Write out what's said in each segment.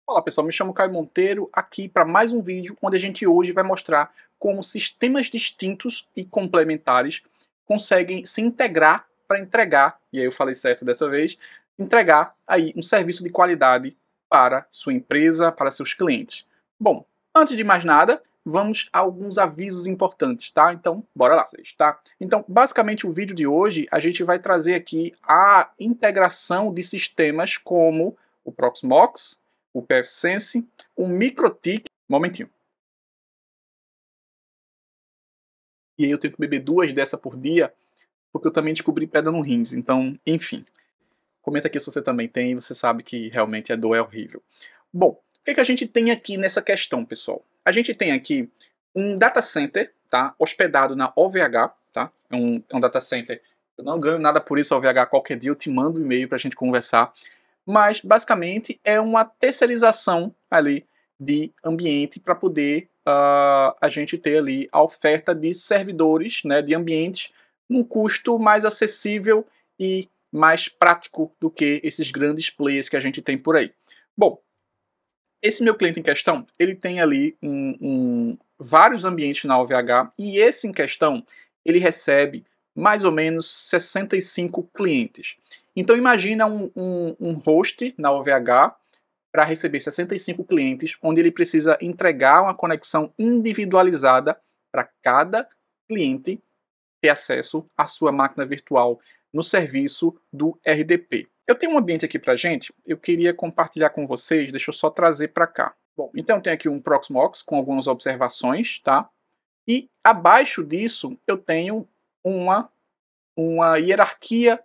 Olá pessoal, me chamo Caio Monteiro aqui para mais um vídeo onde a gente hoje vai mostrar como sistemas distintos e complementares conseguem se integrar para entregar, e aí eu falei certo dessa vez, entregar aí um serviço de qualidade para sua empresa, para seus clientes. Bom, antes de mais nada, vamos a alguns avisos importantes, tá? Então, bora lá, tá? Então, basicamente o vídeo de hoje a gente vai trazer aqui a integração de sistemas como o Proxmox, o PFSense, o MikroTik. Momentinho. E aí eu tenho que beber 2 dessa por dia, porque eu também descobri pedra no rins. Então, enfim. Comenta aqui se você também tem e você sabe que realmente a dor é horrível. Bom, o que a gente tem aqui nessa questão, pessoal? A gente tem aqui um data center, tá? Hospedado na OVH, tá? É um data center. Eu não ganho nada por isso, OVH. Qualquer dia eu te mando um e-mail para a gente conversar. Mas basicamente é uma terceirização ali de ambiente para poder a gente ter ali a oferta de servidores, né, de ambientes, num custo mais acessível e mais prático do que esses grandes players que a gente tem por aí. Bom, esse meu cliente em questão, ele tem ali vários ambientes na OVH e esse em questão, ele recebe mais ou menos 65 clientes. Então imagina um host na OVH para receber 65 clientes, onde ele precisa entregar uma conexão individualizada para cada cliente ter acesso à sua máquina virtual no serviço do RDP. Eu tenho um ambiente aqui para gente, eu queria compartilhar com vocês, deixa eu só trazer para cá. Bom, então eu tenho aqui um Proxmox com algumas observações, tá? E abaixo disso eu tenho uma hierarquia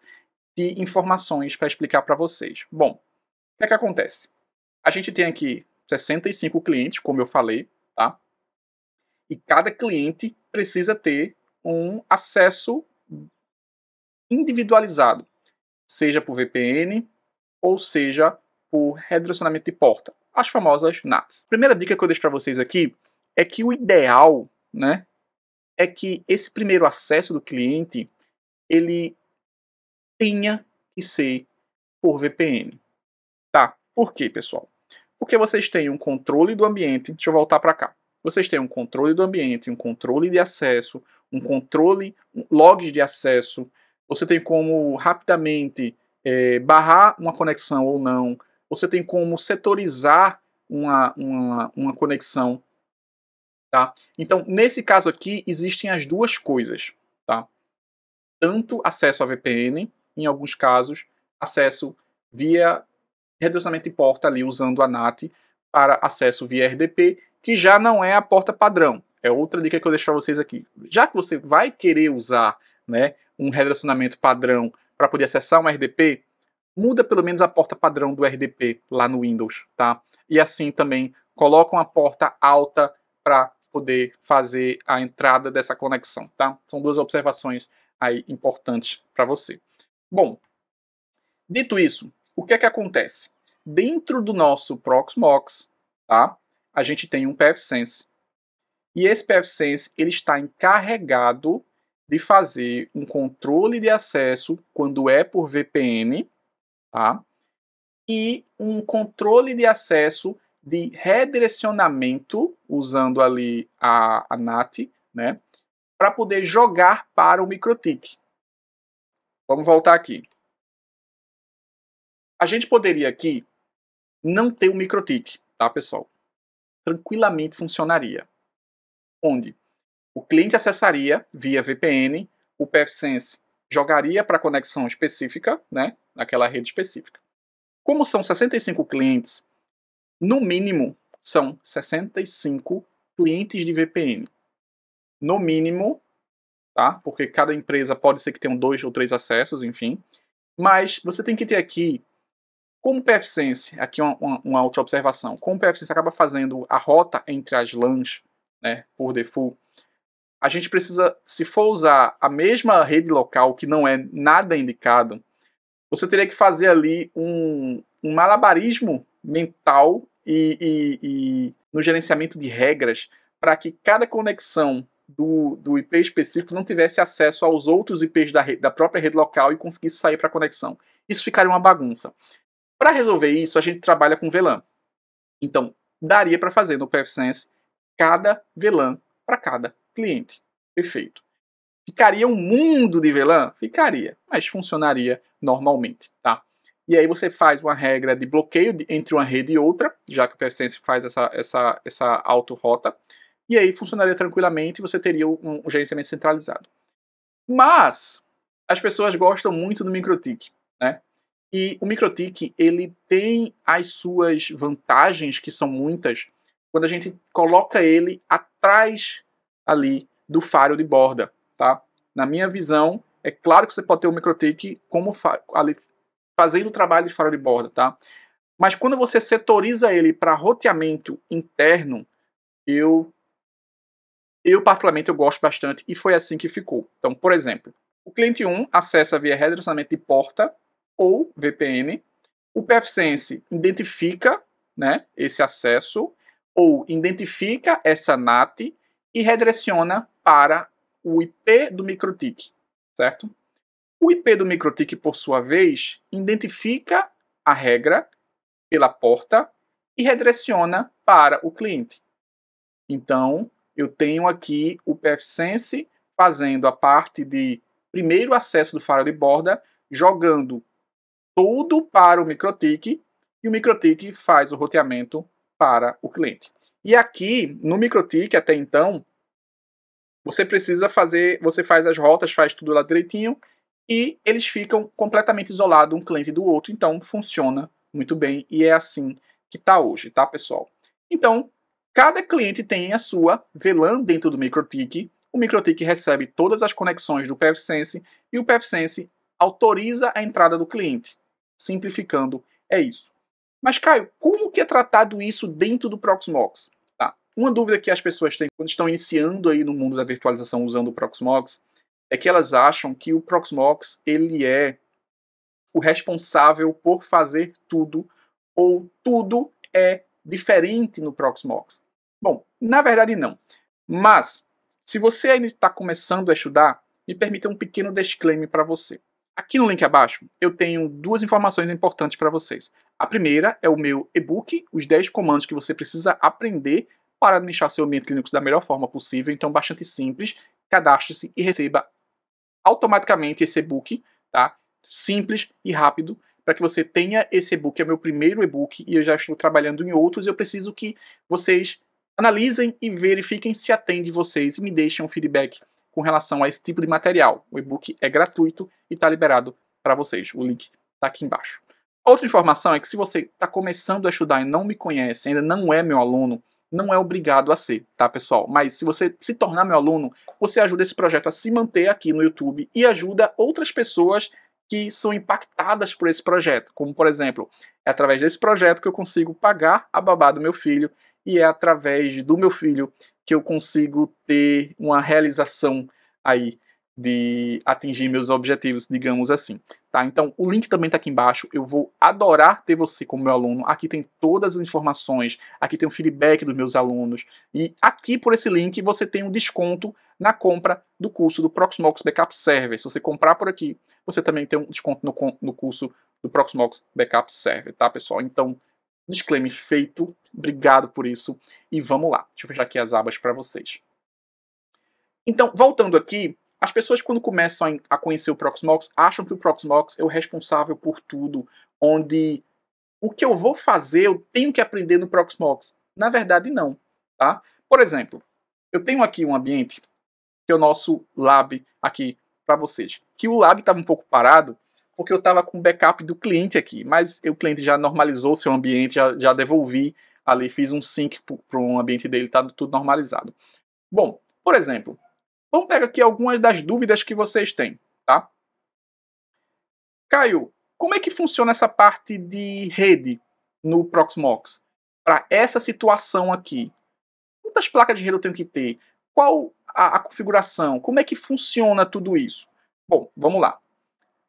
de informações para explicar para vocês. Bom, o que acontece? A gente tem aqui 65 clientes, como eu falei, tá? E cada cliente precisa ter um acesso individualizado, seja por VPN ou seja por redirecionamento de porta, as famosas NATs. Primeira dica que eu deixo para vocês aqui é que o ideal, né, é que esse primeiro acesso do cliente ele tenha que ser por VPN, tá? Por quê, pessoal? Porque vocês têm um controle do ambiente. Deixa eu voltar para cá. Vocês têm um controle do ambiente, um controle de acesso, um controle, logs de acesso. Você tem como rapidamente barrar uma conexão ou não. Você tem como setorizar uma conexão. Tá? Então, nesse caso aqui, existem as duas coisas. Tá? Tanto acesso a VPN, em alguns casos, acesso via redirecionamento de porta ali usando a NAT para acesso via RDP, que já não é a porta padrão. É outra dica que eu deixo para vocês aqui. Já que você vai querer usar, né, um redirecionamento padrão para poder acessar um RDP, muda pelo menos a porta padrão do RDP lá no Windows, tá? E assim também coloca uma porta alta para poder fazer a entrada dessa conexão, tá? São duas observações aí importantes para você. Bom, dito isso, o que é que acontece? Dentro do nosso Proxmox, tá? A gente tem um PFSense. E esse PFSense ele está encarregado de fazer um controle de acesso quando é por VPN, tá? E um controle de acesso de redirecionamento, usando ali a NAT, né? Para poder jogar para o MikroTik. Vamos voltar aqui. A gente poderia aqui não ter o MikroTik, tá, pessoal? Tranquilamente funcionaria. Onde o cliente acessaria via VPN, o PFSense jogaria para a conexão específica, né, naquela rede específica. Como são 65 clientes, no mínimo são 65 clientes de VPN. No mínimo, tá? Porque cada empresa pode ser que tenha 2 ou 3 acessos, enfim. Mas você tem que ter aqui, como o PFSense, aqui uma outra observação, como o PFSense acaba fazendo a rota entre as LANs, né, por default, a gente precisa, se for usar a mesma rede local, que não é nada indicado, você teria que fazer ali um malabarismo mental e no gerenciamento de regras para que cada conexão do IP específico não tivesse acesso aos outros IPs da própria rede local e conseguisse sair para a conexão. Isso ficaria uma bagunça. Para resolver isso, a gente trabalha com VLAN. Então, daria para fazer no PFSense cada VLAN para cada cliente. Perfeito. Ficaria um mundo de VLAN? Ficaria, mas funcionaria normalmente, tá? E aí você faz uma regra de bloqueio entre uma rede e outra, já que o PFSense faz essa auto-rota, e aí funcionaria tranquilamente e você teria um gerenciamento centralizado. Mas as pessoas gostam muito do MikroTik, né? E o MikroTik, ele tem as suas vantagens, que são muitas, quando a gente coloca ele atrás ali do faro de borda, tá? Na minha visão, é claro que você pode ter o MikroTik como ali, fazendo o trabalho de faro de borda, tá? Mas quando você setoriza ele para roteamento interno, eu particularmente eu gosto bastante e foi assim que ficou. Então, por exemplo, o cliente 1 acessa via redirecionamento de porta ou VPN. O PFSense identifica, né, esse acesso ou identifica essa NAT e redireciona para o IP do MikroTik, certo? O IP do MikroTik, por sua vez, identifica a regra pela porta e redireciona para o cliente. Então, eu tenho aqui o PFSense fazendo a parte de primeiro acesso do faro de borda, jogando tudo para o MikroTik, e o MikroTik faz o roteamento para o cliente. E aqui, no MikroTik, até então, você faz as rotas, faz tudo lá direitinho, e eles ficam completamente isolados um cliente do outro, então funciona muito bem, e é assim que está hoje, tá, pessoal? Então, cada cliente tem a sua VLAN dentro do MikroTik, o MikroTik recebe todas as conexões do PFSense, e o PFSense autoriza a entrada do cliente. Simplificando, é isso. Mas, Caio, como que é tratado isso dentro do Proxmox? Tá. Uma dúvida que as pessoas têm quando estão iniciando aí no mundo da virtualização usando o Proxmox é que elas acham que o Proxmox ele é o responsável por fazer tudo, ou tudo é diferente no Proxmox. Bom, na verdade não. Mas, se você ainda está começando a estudar, me permita um pequeno disclaimer para você. Aqui no link abaixo, eu tenho duas informações importantes para vocês. A primeira é o meu e-book, os 10 comandos que você precisa aprender para administrar seu ambiente Linux da melhor forma possível. Então, bastante simples. Cadastre-se e receba automaticamente esse e-book, tá? Simples e rápido, para que você tenha esse e-book. É meu primeiro e-book e eu já estou trabalhando em outros. Eu preciso que vocês analisem e verifiquem se atende vocês e me deixem um feedback com relação a esse tipo de material. O e-book é gratuito e está liberado para vocês. O link está aqui embaixo. Outra informação é que se você está começando a estudar e não me conhece, ainda não é meu aluno, não é obrigado a ser, tá, pessoal? Mas se você se tornar meu aluno, você ajuda esse projeto a se manter aqui no YouTube e ajuda outras pessoas que são impactadas por esse projeto. Como, por exemplo, é através desse projeto que eu consigo pagar a babá do meu filho e é através do meu filho que eu consigo ter uma realização aí de atingir meus objetivos, digamos assim. Tá? Então, o link também está aqui embaixo. Eu vou adorar ter você como meu aluno. Aqui tem todas as informações, aqui tem o feedback dos meus alunos. E aqui, por esse link, você tem um desconto na compra do curso do Proxmox Backup Server. Se você comprar por aqui, você também tem um desconto no curso do Proxmox Backup Server, tá, pessoal? Então, disclaimer feito. Obrigado por isso. E vamos lá. Deixa eu fechar aqui as abas para vocês. Então, voltando aqui, as pessoas quando começam a conhecer o Proxmox, acham que o Proxmox é o responsável por tudo, onde o que eu vou fazer, eu tenho que aprender no Proxmox. Na verdade, não. Tá? Por exemplo, eu tenho aqui um ambiente, que é o nosso lab aqui para vocês. Que o lab estava um pouco parado, porque eu estava com o backup do cliente aqui, mas o cliente já normalizou seu ambiente, já devolvi ali, fiz um sync para o ambiente dele, está tudo normalizado. Bom, por exemplo, vamos pegar aqui algumas das dúvidas que vocês têm, tá? Caio, como é que funciona essa parte de rede no Proxmox? Para essa situação aqui, quantas placas de rede eu tenho que ter? Qual a configuração? Como é que funciona tudo isso? Bom, vamos lá.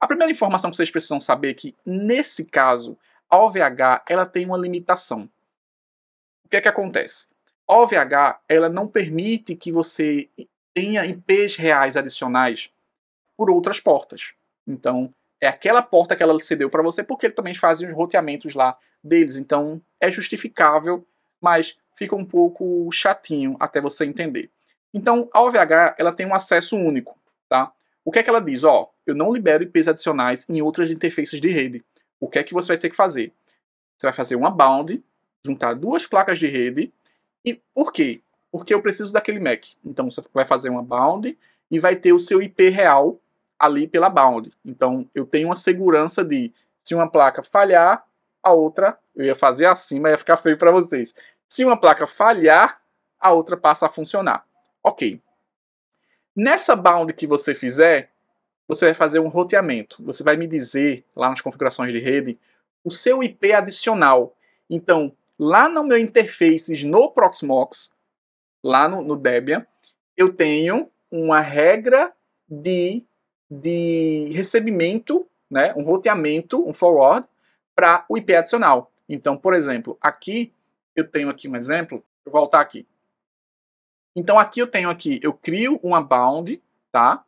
A primeira informação que vocês precisam saber é que, nesse caso, a OVH ela tem uma limitação. O que é que acontece? A OVH ela não permite que você tenha IPs reais adicionais por outras portas. Então, É aquela porta que ela cedeu para você, porque eles também fazem os roteamentos lá deles. Então, é justificável, mas fica um pouco chatinho até você entender. Então, a OVH, ela tem um acesso único, tá? O que é que ela diz? Ó, eu não libero IPs adicionais em outras interfaces de rede. O que é que você vai ter que fazer? Você vai fazer uma bound, juntar duas placas de rede. E por quê? Porque eu preciso daquele MAC. Então, você vai fazer uma bound e vai ter o seu IP real ali pela bound. Então, eu tenho uma segurança de, se uma placa falhar, a outra, eu ia fazer assim, mas ia ficar feio para vocês. Se uma placa falhar, a outra passa a funcionar. Ok. Nessa bound que você fizer, você vai fazer um roteamento. Você vai me dizer, lá nas configurações de rede, o seu IP adicional. Então, lá no meu interfaces no Proxmox, lá no Debian, eu tenho uma regra de recebimento, né, um roteamento, um forward, para o IP adicional. Então, por exemplo, aqui, eu tenho aqui um exemplo, vou voltar aqui. Então, aqui eu crio uma bound, tá,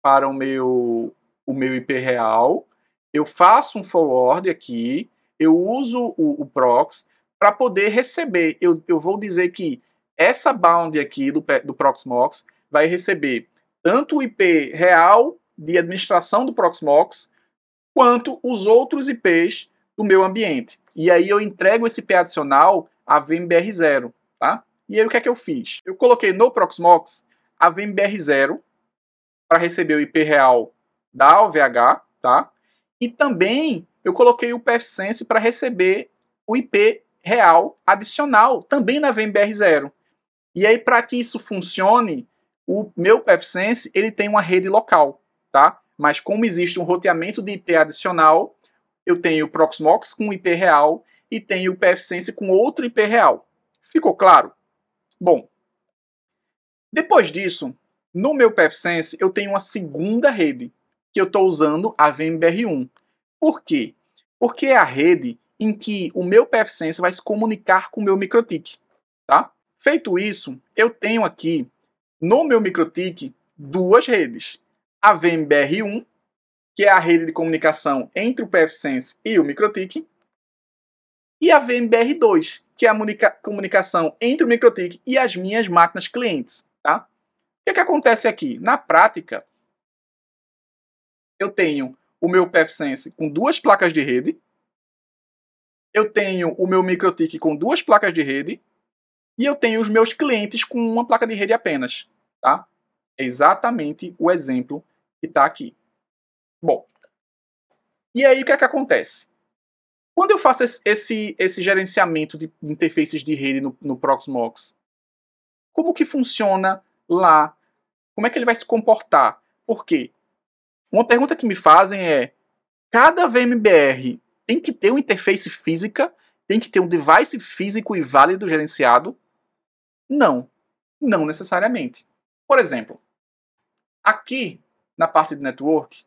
para o meu IP real, eu faço um forward aqui, eu uso o prox para poder receber, eu vou dizer que essa bound aqui do Proxmox vai receber tanto o IP real de administração do Proxmox, quanto os outros IPs do meu ambiente. E aí eu entrego esse IP adicional a VMBR0, tá? E aí o que é que eu fiz? Eu coloquei no Proxmox a VMBR0 para receber o IP real da OVH, tá? E também eu coloquei o pfSense para receber o IP real adicional, também na VMBR0. E aí, para que isso funcione, o meu pfSense ele tem uma rede local, tá? Mas como existe um roteamento de IP adicional, eu tenho o Proxmox com IP real e tenho o pfSense com outro IP real. Ficou claro? Bom, depois disso, no meu pfSense eu tenho uma segunda rede, que eu estou usando a VMBR1. Por quê? Porque é a rede em que o meu pfSense vai se comunicar com o meu MikroTik, tá? Feito isso, eu tenho aqui no meu MikroTik duas redes. A VMBR1, que é a rede de comunicação entre o pfSense e o MikroTik, e a VMBR2, que é a comunicação entre o MikroTik e as minhas máquinas clientes, tá? O que acontece aqui? Na prática, eu tenho o meu pfSense com duas placas de rede, eu tenho o meu MikroTik com duas placas de rede, e eu tenho os meus clientes com uma placa de rede apenas, tá? É exatamente o exemplo que está aqui. Bom, e aí o que é que acontece? Quando eu faço esse gerenciamento de interfaces de rede no Proxmox, como que funciona lá? Como é que ele vai se comportar? Por quê? Uma pergunta que me fazem é, cada VMBR tem que ter uma interface física? Tem que ter um device físico e válido gerenciado? Não, não necessariamente. Por exemplo, aqui na parte de network,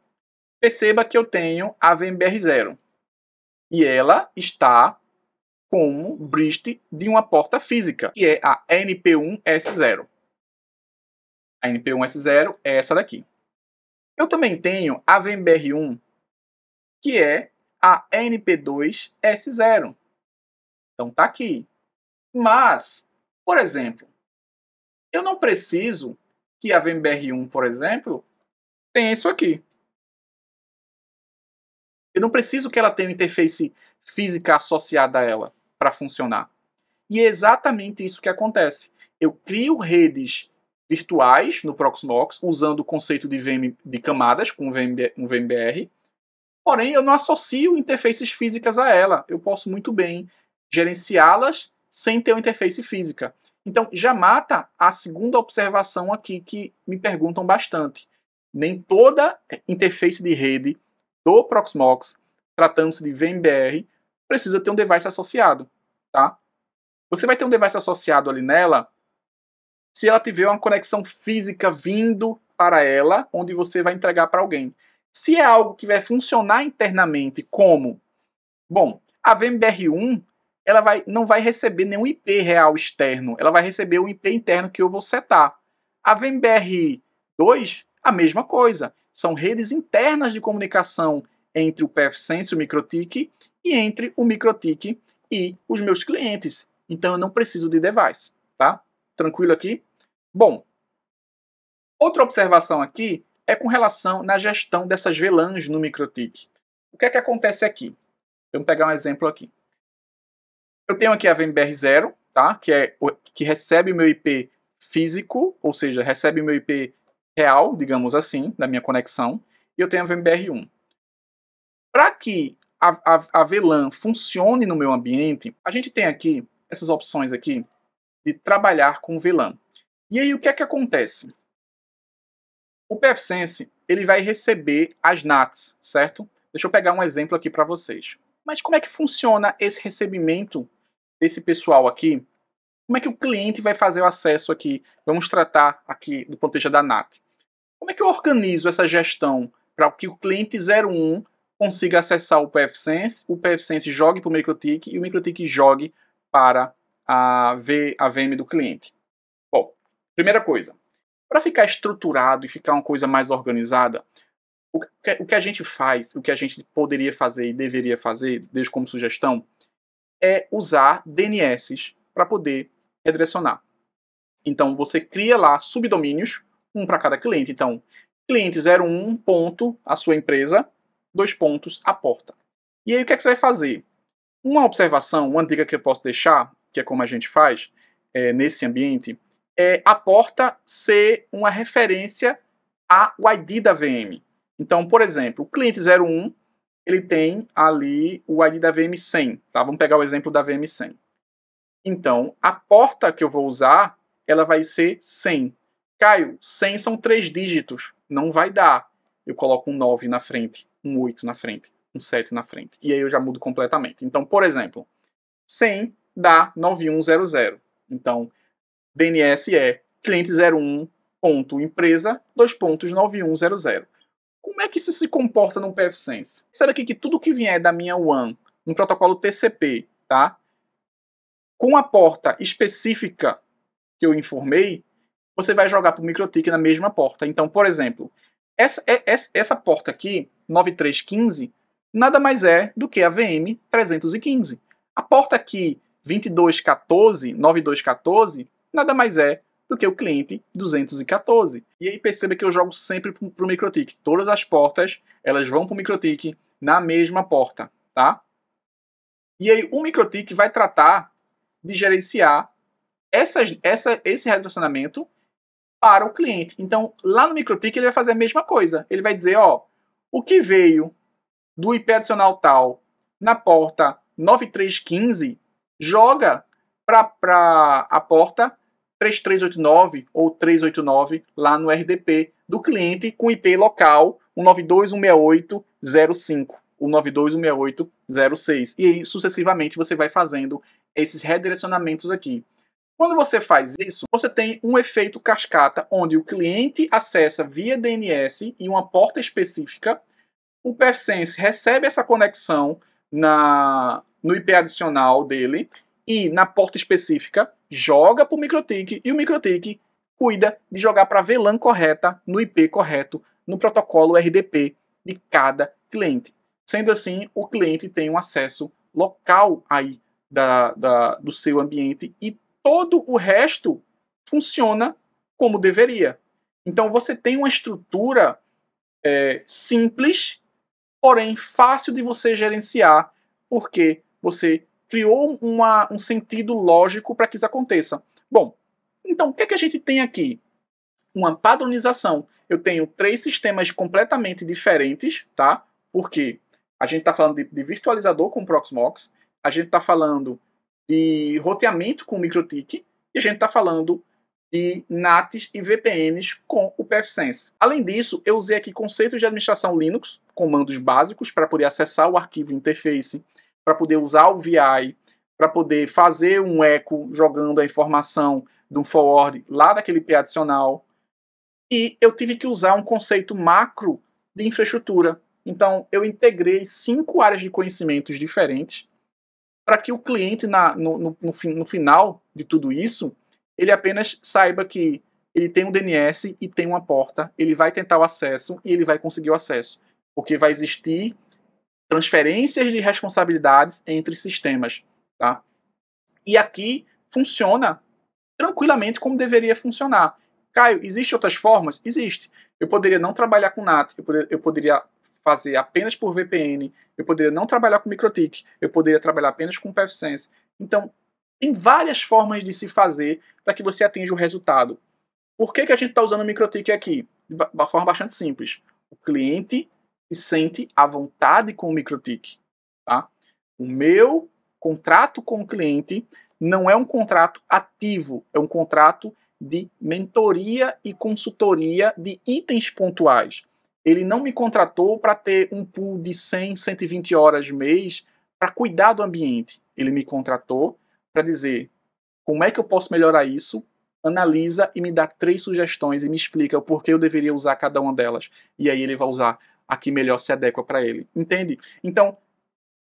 perceba que eu tenho a VMBR0 e ela está como BRIST de uma porta física, que é a NP1S0. A NP1S0 é essa daqui. Eu também tenho a VMBR1, que é a NP2S0. Então tá aqui. Mas, por exemplo, eu não preciso que a VMBR1, por exemplo, tenha isso aqui. Eu não preciso que ela tenha uma interface física associada a ela para funcionar. E é exatamente isso que acontece. Eu crio redes virtuais no Proxmox, usando o conceito de camadas com um VMBR, porém eu não associo interfaces físicas a ela. Eu posso muito bem gerenciá-las sem ter uma interface física. Então já mata a segunda observação aqui que me perguntam bastante. Nem toda interface de rede do Proxmox, tratando-se de VMBR, precisa ter um device associado, tá? Você vai ter um device associado ali nela se ela tiver uma conexão física vindo para ela, onde você vai entregar para alguém. Se é algo que vai funcionar internamente como, bom, a VMBR1 ela não vai receber nenhum IP real externo, ela vai receber o IP interno que eu vou setar. A VMBR2, a mesma coisa. São redes internas de comunicação entre o pfSense e o MikroTik e entre o MikroTik e os meus clientes. Então eu não preciso de device, tá? Tranquilo aqui? Bom, outra observação aqui é com relação na gestão dessas VLANs no MikroTik. O que é que acontece aqui? Vamos pegar um exemplo aqui. Eu tenho aqui a VMBR0, tá? que recebe o meu IP físico, ou seja, recebe o meu IP real, digamos assim, da minha conexão, e eu tenho a VMBR1. Para que a VLAN funcione no meu ambiente, a gente tem aqui essas opções aqui de trabalhar com VLAN. E aí o que é que acontece? O pfSense ele vai receber as NATs, certo? Deixa eu pegar um exemplo aqui para vocês. Mas como é que funciona esse recebimento desse pessoal aqui? Como é que o cliente vai fazer o acesso aqui? Vamos tratar aqui do ponto de vista da NAT. Como é que eu organizo essa gestão para que o cliente 01 consiga acessar o pfSense jogue para o MikroTik e o MikroTik jogue para a VM do cliente? Bom, primeira coisa, para ficar estruturado e ficar uma coisa mais organizada, o que a gente faz, o que a gente poderia fazer e deveria fazer, desde como sugestão, é usar DNS para poder redirecionar. Então você cria lá subdomínios, um para cada cliente. Então, cliente 01 ponto, a sua empresa, 2 pontos, a porta. E aí o que é que você vai fazer? Uma observação, uma dica que eu posso deixar, que é como a gente faz nesse ambiente, é a porta ser uma referência ao ID da VM. Então, por exemplo, o cliente 01, ele tem ali o ID da VM 100. Tá? Vamos pegar o exemplo da VM 100. Então, a porta que eu vou usar, ela vai ser 100. Caio, 100 são 3 dígitos. Não vai dar. Eu coloco um 9 na frente, um 8 na frente, um 7 na frente. E aí eu já mudo completamente. Então, por exemplo, 100 dá 9100. Então, DNS é cliente 01.empresa, 2.9100. Como é que isso se comporta no pfSense? Sabe aqui que tudo que vier da minha WAN, no protocolo TCP, tá? Com a porta específica que eu informei, você vai jogar para o MikroTik na mesma porta. Então, por exemplo, essa porta aqui, 9315, nada mais é do que a VM 315. A porta aqui, 9214, nada mais é do que o cliente 214. E aí perceba que eu jogo sempre para o MikroTik. Todas as portas, elas vão para o MikroTik na mesma porta, tá? E aí o MikroTik vai tratar de gerenciar esse redirecionamento para o cliente. Então, lá no MikroTik ele vai fazer a mesma coisa. Ele vai dizer, ó, o que veio do IP adicional tal na porta 9315 joga para a porta 3389 ou 389 lá no RDP do cliente com IP local 192.168.0.5, o 192.168.0.6. E aí, sucessivamente, você vai fazendo esses redirecionamentos aqui. Quando você faz isso, você tem um efeito cascata, onde o cliente acessa via DNS e uma porta específica, o pfSense recebe essa conexão no IP adicional dele e na porta específica joga para o MikroTik e o MikroTik cuida de jogar para a VLAN correta, no IP correto, no protocolo RDP de cada cliente. Sendo assim, o cliente tem um acesso local aí do seu ambiente e todo o resto funciona como deveria. Então você tem uma estrutura simples, porém fácil de você gerenciar, porque você criou um sentido lógico para que isso aconteça. Bom, então o que é que a gente tem aqui? Uma padronização. Eu tenho 3 sistemas completamente diferentes, tá? Porque a gente está falando de virtualizador com Proxmox, a gente está falando de roteamento com o MikroTik e a gente está falando de NATs e VPNs com o pfSense. Além disso, eu usei aqui conceitos de administração Linux, comandos básicos para poder acessar o arquivo interface, para poder usar o VI, para poder fazer um echo jogando a informação de um forward lá daquele IP adicional. E eu tive que usar um conceito macro de infraestrutura. Então, eu integrei 5 áreas de conhecimentos diferentes para que o cliente, no final de tudo isso, ele apenas saiba que ele tem um DNS e tem uma porta, ele vai tentar o acesso e ele vai conseguir o acesso. Porque vai existir transferências de responsabilidades entre sistemas, tá? E aqui funciona tranquilamente como deveria funcionar. Caio, existem outras formas? Existe. Eu poderia não trabalhar com NAT, eu poderia fazer apenas por VPN, eu poderia não trabalhar com MikroTik, eu poderia trabalhar apenas com PathSense. Então, tem várias formas de se fazer para que você atinja o resultado. Por que a gente está usando o MikroTik aqui? De uma forma bastante simples. O cliente se sente à vontade com o MikroTik. Tá? O meu contrato com o cliente não é um contrato ativo, é um contrato de mentoria e consultoria de itens pontuais. Ele não me contratou para ter um pool de 100, 120 horas mês para cuidar do ambiente. Ele me contratou para dizer como é que eu posso melhorar isso, analisa e me dá 3 sugestões e me explica o porquê eu deveria usar cada uma delas. E aí ele vai usar a que melhor se adequa para ele. Entende? Então,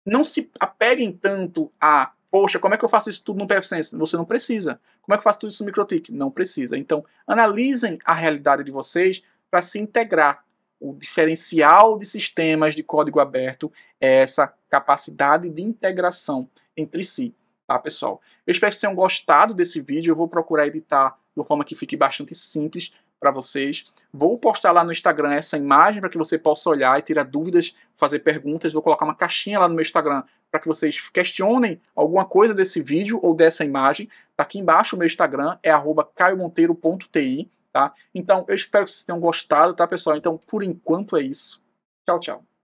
não se apeguem tanto a, poxa, como é que eu faço isso tudo no PathSense? Você não precisa. Como é que eu faço tudo isso no MikroTik? Não precisa. Então, analisem a realidade de vocês para se integrar. O diferencial de sistemas de código aberto é essa capacidade de integração entre si, tá, pessoal? Eu espero que vocês tenham gostado desse vídeo. Eu vou procurar editar de uma forma que fique bastante simples para vocês. Vou postar lá no Instagram essa imagem para que você possa olhar e tirar dúvidas, fazer perguntas. Vou colocar uma caixinha lá no meu Instagram para que vocês questionem alguma coisa desse vídeo ou dessa imagem. Tá aqui embaixo o meu Instagram, é @caiomonteiro.ti, tá? Então, eu espero que vocês tenham gostado, tá, pessoal? Então, por enquanto é isso. Tchau, tchau.